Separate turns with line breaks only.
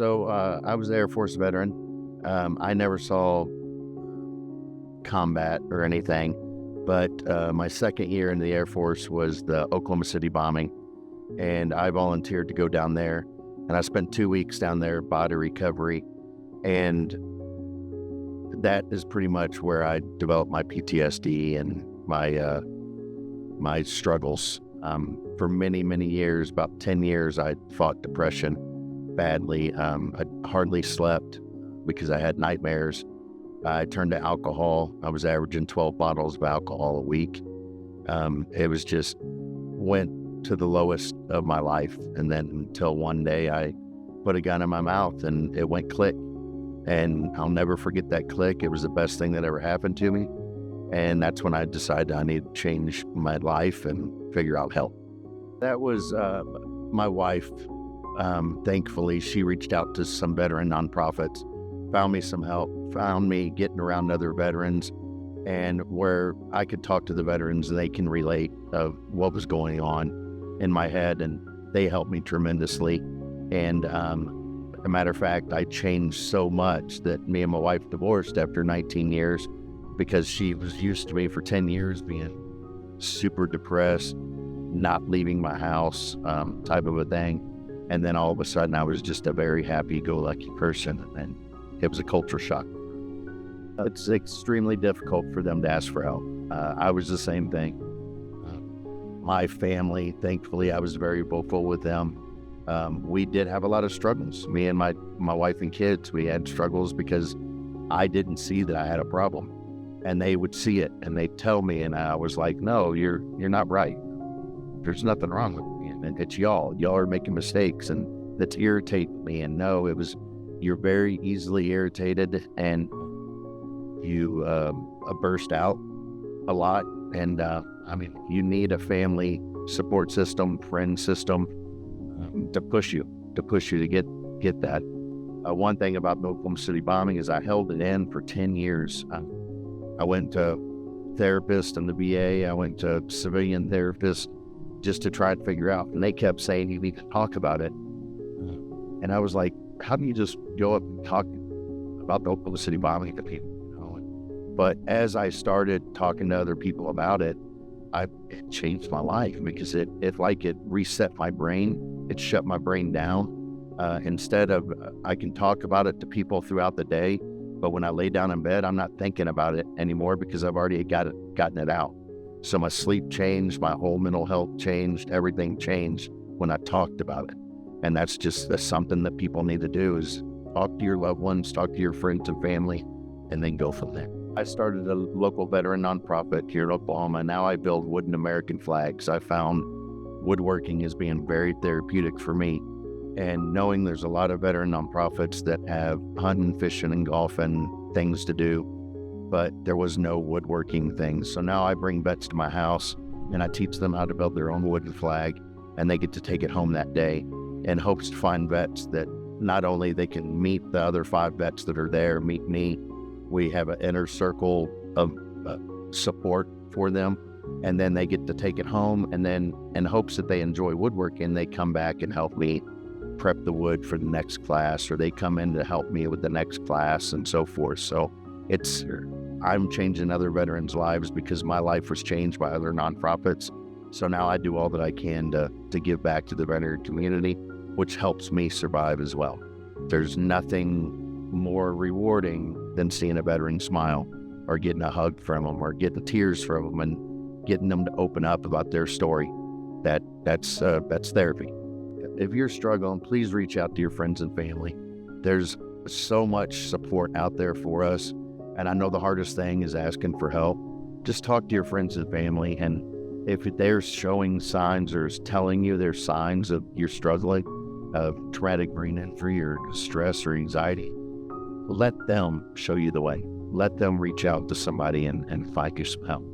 I was an Air Force veteran. I never saw combat or anything, but my second year in the Air Force was the Oklahoma City bombing, and I volunteered to go down there. And I spent 2 weeks down there, body recovery, and that is pretty much where I developed my PTSD and my struggles. For many, many years, about 10 years, I fought depression badly. I hardly slept because I had nightmares. I turned to alcohol. I was averaging 12 bottles of alcohol a week. It was just went to the lowest of my life. And then until one day I put a gun in my mouth and it went click. And I'll never forget that click. It was the best thing that ever happened to me. And that's when I decided I need to change my life and figure out help. That was my wife. Thankfully, she reached out to some veteran nonprofits, found me some help, found me getting around other veterans, and where I could talk to the veterans and they can relate of what was going on in my head, and they helped me tremendously. And a matter of fact, I changed so much that me and my wife divorced after 19 years because she was used to me for 10 years being super depressed, not leaving my house, type of a thing. And then all of a sudden I was just a very happy-go-lucky person, and it was a culture shock. It's extremely difficult for them to ask for help. I was the same thing. My family, thankfully, I was very vocal with them. We did have a lot of struggles. Me and my wife and kids, we had struggles because I didn't see that I had a problem. And they would see it and they'd tell me, and I was like, no, you're not right. There's nothing wrong with me. And it's y'all are making mistakes, and that's irritating me. And no, you're very easily irritated, and you burst out a lot. And you need a family support system, friend system, to push you to get that. One thing about the Oklahoma City bombing is I held it in for 10 years. I went to therapists in the VA. I went to civilian therapists just to try to figure out. And they kept saying, you need to talk about it. And I was like, how do you just go up and talk about the Oklahoma City bombing to people? But as I started talking to other people about it, it changed my life because it reset my brain. It shut my brain down. Instead of, I can talk about it to people throughout the day, but when I lay down in bed, I'm not thinking about it anymore because I've already gotten it out. So my sleep changed, my whole mental health changed, everything changed when I talked about it. And that's something that people need to do, is talk to your loved ones, talk to your friends and family, and then go from there. I started a local veteran nonprofit here in Oklahoma. Now I build wooden American flags. I found woodworking as being very therapeutic for me. And knowing there's a lot of veteran nonprofits that have hunting, fishing, and golfing things to do, but there was no woodworking things. So now I bring vets to my house and I teach them how to build their own wooden flag, and they get to take it home that day in hopes to find vets that not only they can meet the other 5 vets that are there, meet me. We have an inner circle of support for them, and then they get to take it home, and then in hopes that they enjoy woodworking, they come back and help me prep the wood for the next class, or they come in to help me with the next class, and so forth. So I'm changing other veterans' lives because my life was changed by other nonprofits. So now I do all that I can to give back to the veteran community, which helps me survive as well. There's nothing more rewarding than seeing a veteran smile, or getting a hug from them, or getting tears from them, and getting them to open up about their story. That's therapy. If you're struggling, please reach out to your friends and family. There's so much support out there for us. And I know the hardest thing is asking for help. Just talk to your friends and family. And if they're showing signs or telling you there's signs of you're struggling, of traumatic brain injury or stress or anxiety, let them show you the way. Let them reach out to somebody and find you some help.